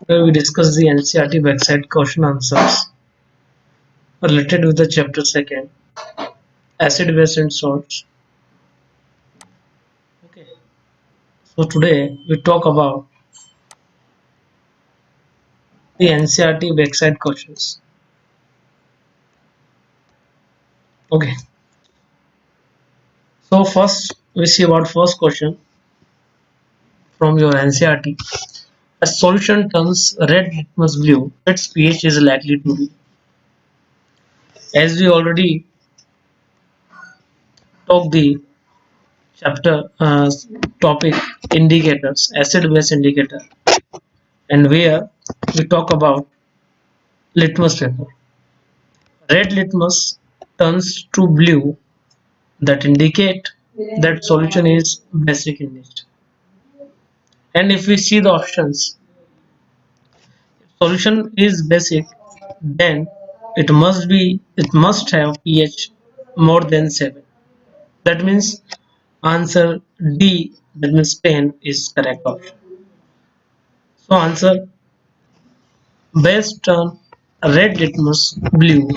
where we discuss the NCERT website question answers related with the chapter second, acid, base, and salts. Okay. So today we talk about the NCERT website questions. Okay. So first we see about first question from your NCERT. A solution turns red litmus blue. Its pH is likely to be. As we already talked the chapter topic indicators, acid base indicator, and where we talk about litmus paper. Red litmus turns to blue that indicate that solution is basic in nature. And if we see the options, solution is basic, then it must have pH more than 7. That means answer D, that means 10 is correct option. So answer based on red litmus blue.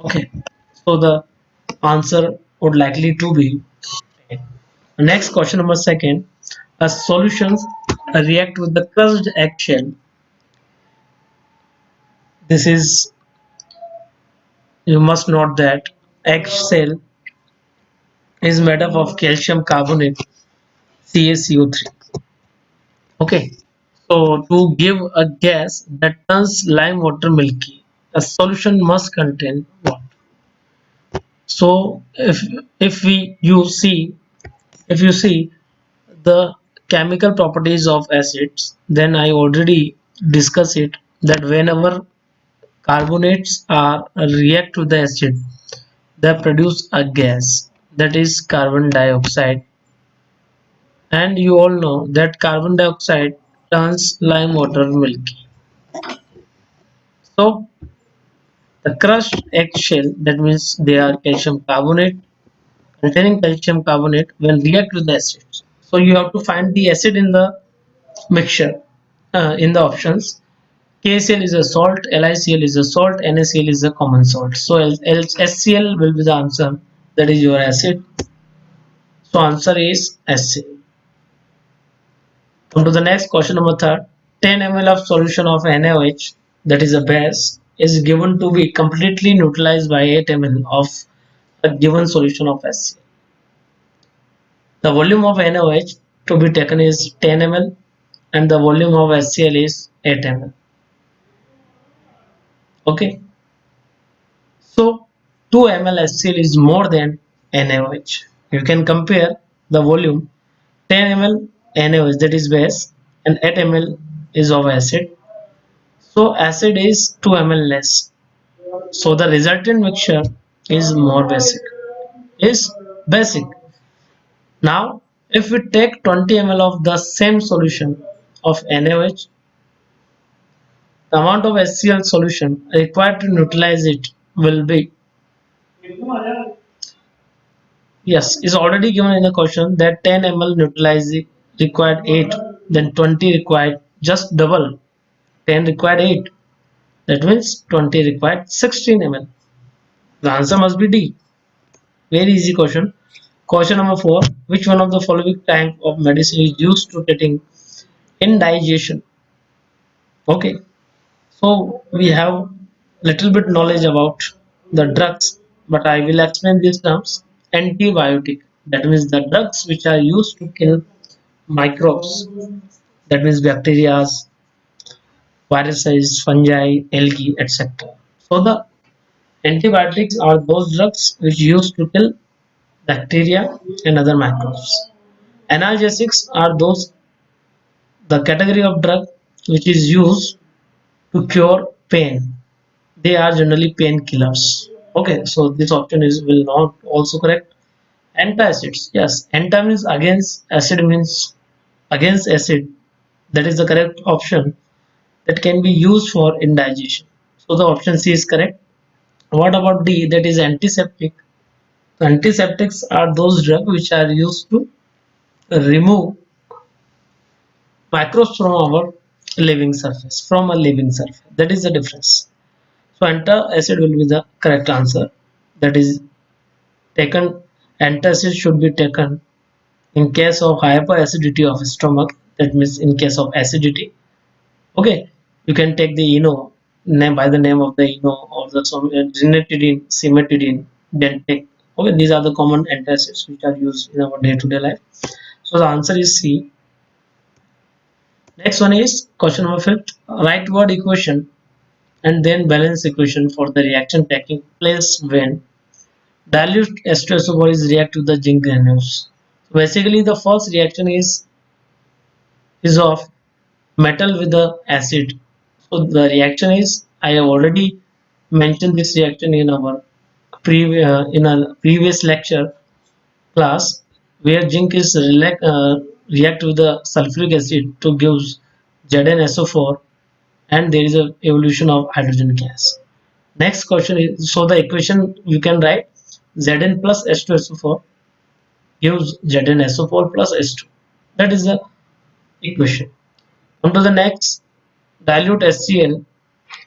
Okay. So the answer would likely to be 10. Next question number second. A solutions react with the crushed eggshell. This is, you must note that eggshell is made up of calcium carbonate CaCO3. Okay. So to give a gas that turns lime water milky, a solution must contain what? So if you see the chemical properties of acids, then I already discussed it that whenever carbonates are react with the acid, they produce a gas that is carbon dioxide, and you all know that carbon dioxide turns lime water milky. So the crushed eggshell, that means they are calcium carbonate, containing calcium carbonate when react with the acids. So you have to find the acid in the mixture in the options. KCl is a salt, LiCl is a salt, NaCl is a common salt. So SCl will be the answer. That is your acid. So answer is SCl. Come to the next question number third. 10 ml of solution of NaOH, that is a base, is given to be completely neutralized by 8 ml of a given solution of SCl. The volume of NaOH to be taken is 10 ml and the volume of SCl is 8 ml. Okay. So 2 ml HCl is more than NaOH. You can compare the volume 10 ml NaOH, that is base, and 8 ml is of acid. So acid is 2 ml less. So the resultant mixture is more basic. Is basic. Now if we take 20 ml of the same solution of NaOH, the amount of HCl solution required to neutralize it will be, yes, is already given in the question that 10 ml neutralize required 8, then 20 required just double. 10 required 8. That means 20 required 16 ml. The answer must be D. Very easy question. Question number 4. Which one of the following type of medicine is used to treating indigestion? Okay. So we have little bit knowledge about the drugs, but I will explain these terms. Antibiotic. That means the drugs which are used to kill microbes, that means bacteria, viruses, fungi, algae, etc. So the antibiotics are those drugs which used to kill bacteria and other microbes. Analgesics are those the category of drug which is used to cure pain. They are generally painkillers. Okay, so this option is will not also correct. Antacids, yes, anti means against, acid means against acid. That is the correct option that can be used for indigestion. So the option C is correct. What about D? That is antiseptic. Antiseptics are those drugs which are used to remove microbes from our living surface, from a living surface. That is the difference. So antacid will be the correct answer. That is taken. Antacid should be taken in case of hyperacidity of stomach. That means in case of acidity. Okay, you can take the name by the name of the or the some ranitidine, cimetidine. Then take. Okay, these are the common antacids which are used in our day-to-day life. So the answer is C. Next one is question number 5. Write word equation and then balance equation for the reaction taking place when dilute H2SO4 is react to the zinc granules. So basically, the first reaction is of metal with the acid. So the reaction is, I have already mentioned this reaction in our in a previous lecture class, where zinc is react with the sulfuric acid to give ZnSO4, and there is a evolution of hydrogen gas. Next question is, so the equation you can write Zn plus H2SO4 gives ZnSO4 plus H2. That is the equation. On to the next, dilute HCl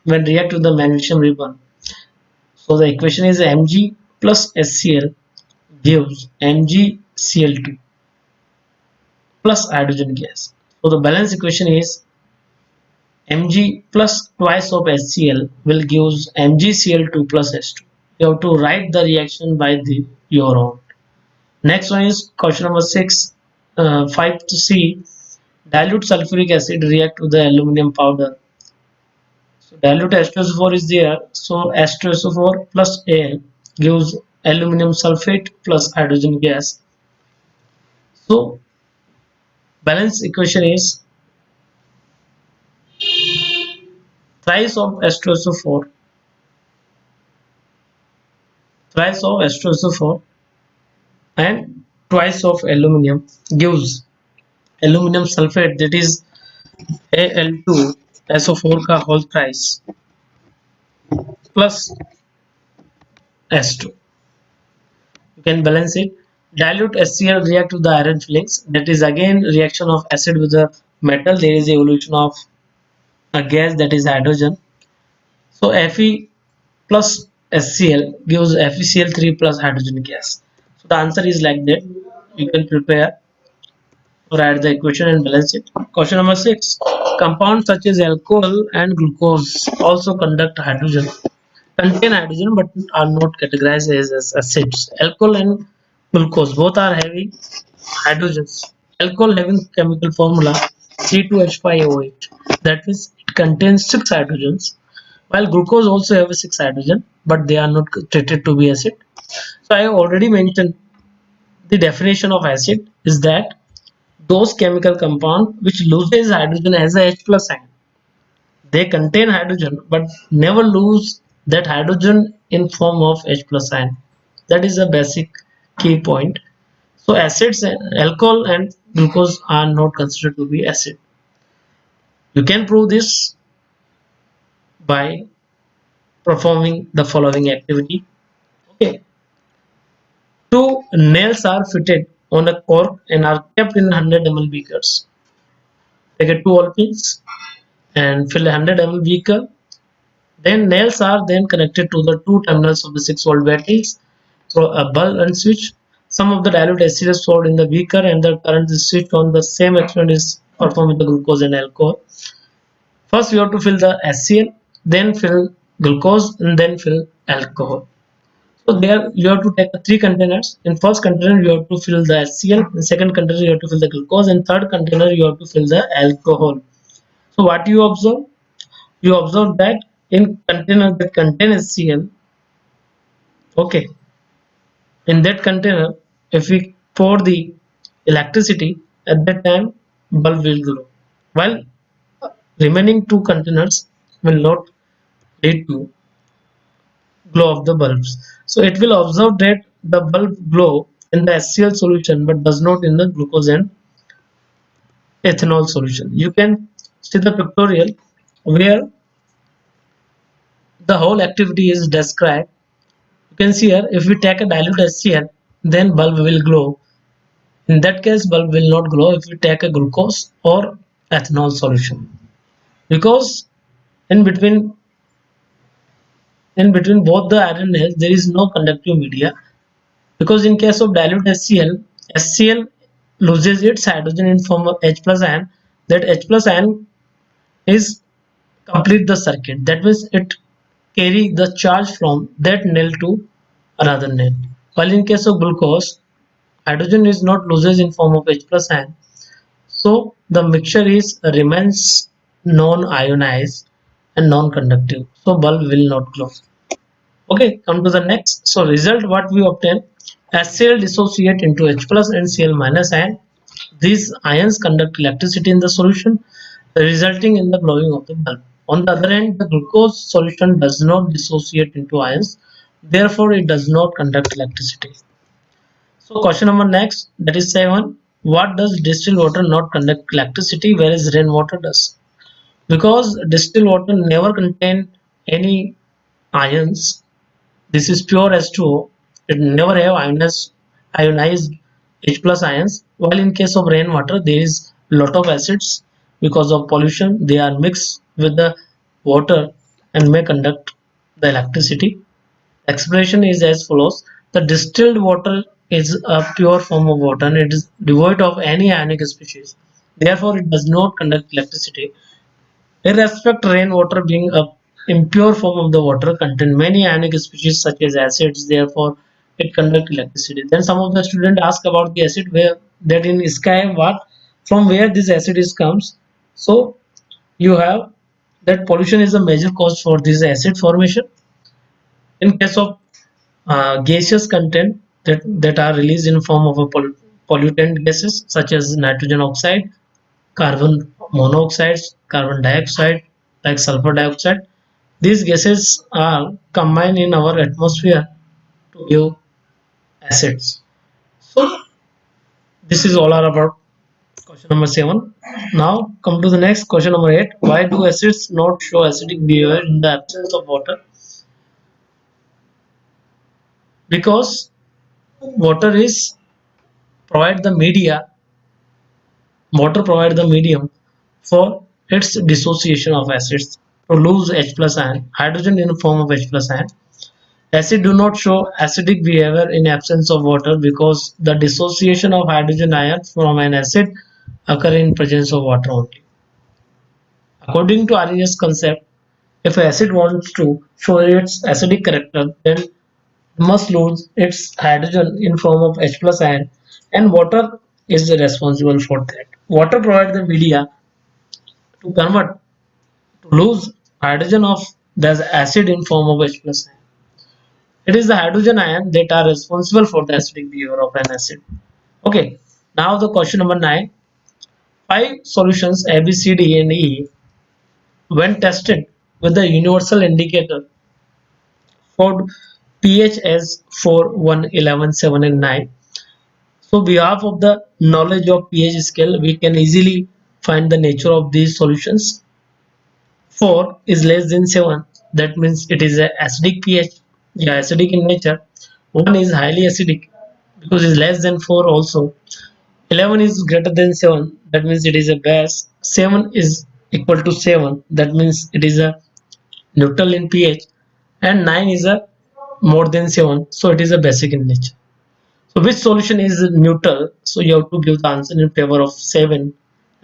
when react with the magnesium ribbon. So the equation is Mg plus HCl gives MgCl2 plus hydrogen gas. So the balance equation is Mg plus twice of HCl will gives MgCl2 plus H2. You have to write the reaction by your own. Next one is question number 6, 5 to C. Dilute sulfuric acid react with the aluminum powder. So dilute H2SO4 is there. So H2SO4 plus Al gives aluminum sulfate plus hydrogen gas. So balance equation is thrice of H2SO4, thrice of H2SO4 and twice of aluminum gives aluminum sulfate, that is Al2SO4 का whole thrice plus S2. You can balance it. Dilute HCl react with the iron filings. That is again reaction of acid with the metal. There is evolution of a gas, that is hydrogen. So Fe plus HCl gives FeCl3 plus hydrogen gas. So the answer is like that. You can prepare or add the equation and balance it. Question number 6. Compounds such as alcohol and glucose also contain hydrogen but are not categorized as acids. Alcohol and glucose both are having hydrogens. Alcohol having chemical formula C2H5OH. That means it contains 6 hydrogens, while glucose also have a 6 hydrogen, but they are not treated to be acid. So I have already mentioned the definition of acid is that those chemical compound which loses hydrogen as a H plus ion. They contain hydrogen but never lose that hydrogen in form of H plus ion. That is a basic key point. So acids, alcohol and glucose are not considered to be acid. You can prove this by performing the following activity. Okay. Two nails are fitted on a cork and are kept in 100 ml beakers. Take a 2 oil pins and fill a 100 ml beaker. Then nails are then connected to the two terminals of the 6-volt batteries through a bulb and switch. Some of the dilute acid is stored in the beaker and the current is switched on. The same experiment is performed with the glucose and alcohol. First, you have to fill the HCl, then fill glucose, and then fill alcohol. So there you have to take the 3 containers. In first container, you have to fill the HCl. In second container, you have to fill the glucose. In third container, you have to fill the alcohol. So what you observe? You observe that in container that contain HCl, okay, in that container, if we pour the electricity, at that time bulb will glow, while remaining 2 containers will not lead to glow of the bulbs. So it will observe that the bulb glow in the HCl solution but does not in the glucose and ethanol solution. You can see the pictorial where the whole activity is described. You can see here, if we take a dilute HCl, then bulb will glow. In that case, bulb will not glow if we take a glucose or ethanol solution. because in between both the iron nails there is no conductive media, because in case of dilute HCl, HCl loses its hydrogen in form of H plus ion. That H plus ion is complete the circuit. That means it carry the charge from that nail to another nail. While in case of glucose, hydrogen is not loses in form of H plus ion. So the mixture is remains non-ionized and non-conductive. So bulb will not glow. Okay, come to the next. So result what we obtain, HCl dissociate into H plus and Cl minus ion. These ions conduct electricity in the solution, resulting in the glowing of the bulb. On the other hand, the glucose solution does not dissociate into ions, therefore it does not conduct electricity. So question number next, that is 7. What does distilled water not conduct electricity whereas rainwater does? Because distilled water never contain any ions, this is pure H2O. It never have ionized H plus ions. While in case of rainwater, there is lot of acids because of pollution. They are mixed with the water and may conduct the electricity. Explanation is as follows: the distilled water is a pure form of water and it is devoid of any ionic species. Therefore, it does not conduct electricity. In respect, rainwater being a impure form of the water contain many ionic species such as acids, therefore it conduct electricity. Then some of the students ask about the acid where that in sky what from where this acid is comes. So you have that pollution is a major cause for this acid formation. In case of gaseous content that are released in form of a pollutant gases such as nitrogen oxide, carbon monoxide, carbon dioxide, like sulfur dioxide. These gases are combined in our atmosphere to give acids. So this is all are about question number 7. Now come to the next question number 8. Why do acids not show acidic behavior in the absence of water? Because water is provide the media, water provide the medium for its dissociation of acids to lose H plus ion, hydrogen in the form of H plus ion. Acid do not show acidic behavior in absence of water because the dissociation of hydrogen ion from an acid occur in presence of water only. According to Arrhenius concept, if acid wants to show its acidic character, then it must lose its hydrogen in form of H plus ion, and water is responsible for that. Water provides the media to convert to lose hydrogen of the acid in form of H plus ion. It is the hydrogen ion that are responsible for the acidic behavior of an acid. Okay, now the question number 9. Five solutions A, B, C, D, and E, when tested with the universal indicator, found pH as 4, 1, 11, 7, and 9. So, behalf of the knowledge of pH scale, we can easily find the nature of these solutions. 4 is less than 7, that means it is a acidic pH, yeah, acidic in nature. 1 is highly acidic because it is less than 4 also. 11 is greater than 7, that means it is a base. 7 is equal to 7, that means it is a neutral in pH. And 9 is a more than 7, so it is a basic in nature. So which solution is neutral? So you have to give the answer in favor of 7,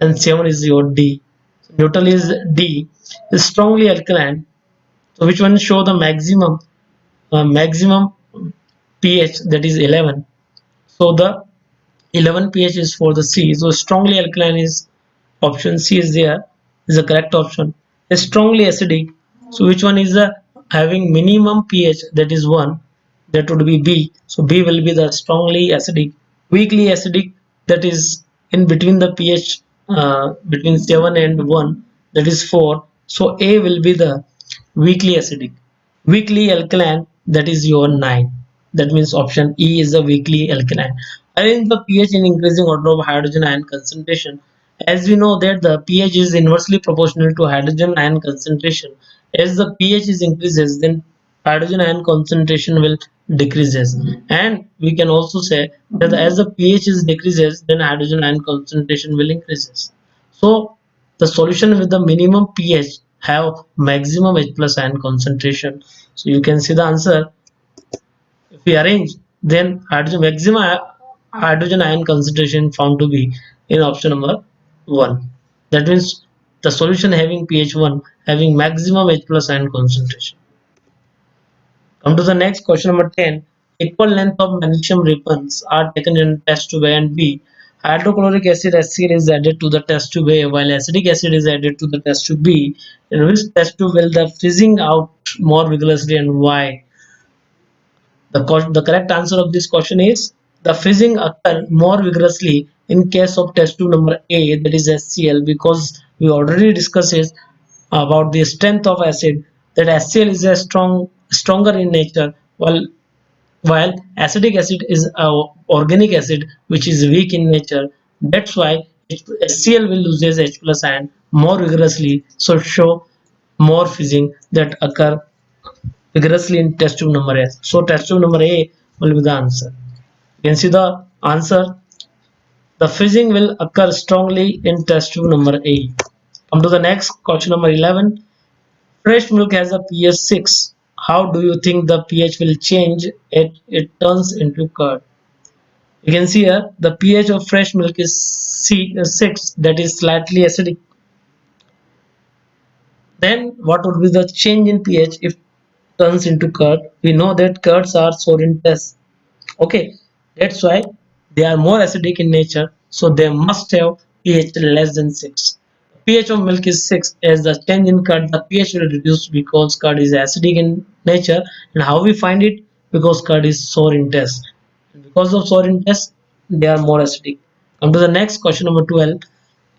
and 7 is your D. So neutral is D, is strongly alkaline. So which one show the maximum pH, that is 11. So the 11 pH is for the C. So strongly alkaline is option C is there, is the correct option. Is strongly acidic. So which one is the having minimum pH, that is 1, that would be B. So B will be the strongly acidic. Weakly acidic, that is in between the pH between 7 and 1, that is 4. So A will be the weakly acidic. Weakly alkaline, that is your 9. That means option E is the weakly alkaline. Arrange the pH in increasing order of hydrogen ion concentration. As we know that the pH is inversely proportional to hydrogen ion concentration. As the pH is increases, then hydrogen ion concentration will decreases. And we can also say that as the pH is decreases, then hydrogen ion concentration will increases. So the solution with the minimum pH have maximum H plus ion concentration. So you can see the answer. If we arrange, then hydrogen maximum hydrogen ion concentration found to be in option number 1. That means the solution having pH 1 having maximum H plus ion concentration. Come to the next question number 10. Equal length of magnesium ribbons are taken in test tube A and B. Hydrochloric acid HCl is added to the test tube A while acetic acid is added to the test tube B. In which test tube will the fizzing out more vigorously and why? The correct answer of this question is the fizzing occur more vigorously in case of test tube number A, that is HCl, because we already discussed it about the strength of acid, that HCl is a stronger in nature, while acetic acid is a organic acid which is weak in nature. That's why HCl will loses H plus ion more vigorously, so show more fizzing that occur vigorously in test tube number A. So test tube number A will be the answer. You can see the answer. The fizzing will occur strongly in test tube number A. Come to the next question number 11. Fresh milk has a pH 6. How do you think the pH will change? It turns into curd. You can see here the pH of fresh milk is 6, that is slightly acidic. Then what would be the change in pH if turns into curd? We know that curds are sour in taste. Okay, that's why they are more acidic in nature, so they must have pH less than 6. pH of milk is 6. As the change in curd, the pH will reduce because curd is acidic in nature. And how we find it? Because curd is sour in taste. Because of sour in taste, they are more acidic. Come to the next question number 12.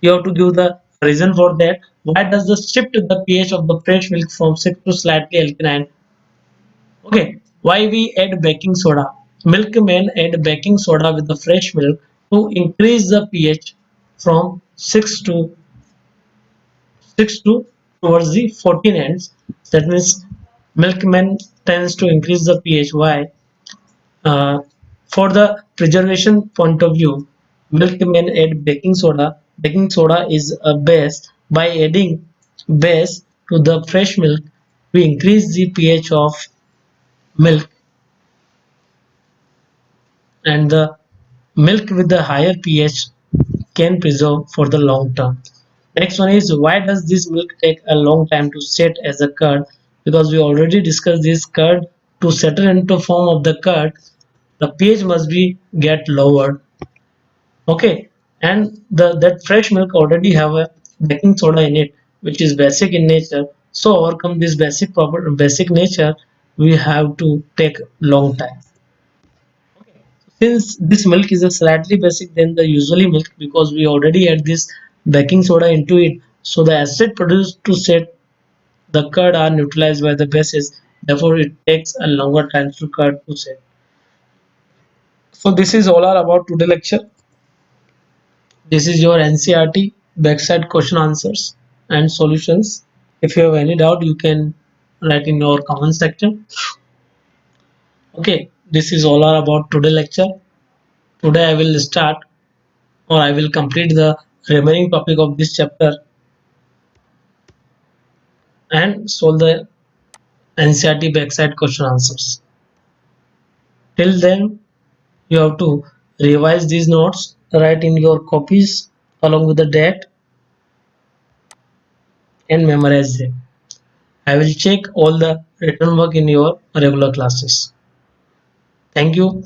You have to give the reason for that. Why does the shift the pH of the fresh milk from 6 to slightly alkaline? Okay, why we add baking soda? Milkmen add baking soda with the fresh milk to increase the pH from 6 to towards the 14 ends. That means milkman tends to increase the pH. Why? Uh, for the preservation point of view, milkmen add baking soda. Baking soda is a base. By adding base to the fresh milk, we increase the pH of milk, and the milk with the higher pH can preserve for the long term. Next one is, why does this milk take a long time to set as a curd? Because we already discussed this curd, to settle into form of the curd, the pH must be get lowered. Okay, and that fresh milk already have a baking soda in it, which is basic in nature. So overcome this basic nature, we have to take long time. Since this milk is a slightly basic than the usually milk, because we already add this baking soda into it, so the acid produced to set the curd are neutralized by the bases. Therefore, it takes a longer time to curd to set. So this is all about today lecture. This is your NCRT backside question answers and solutions. If you have any doubt, you can write in your comment section. Okay, this is all about today lecture. Today I will start, or I will complete the remaining topic of this chapter and solve the NCRT backside question answers. Till then, you have to revise these notes, write in your copies along with the date, and memorize them. I will check all the written work in your regular classes. Thank you.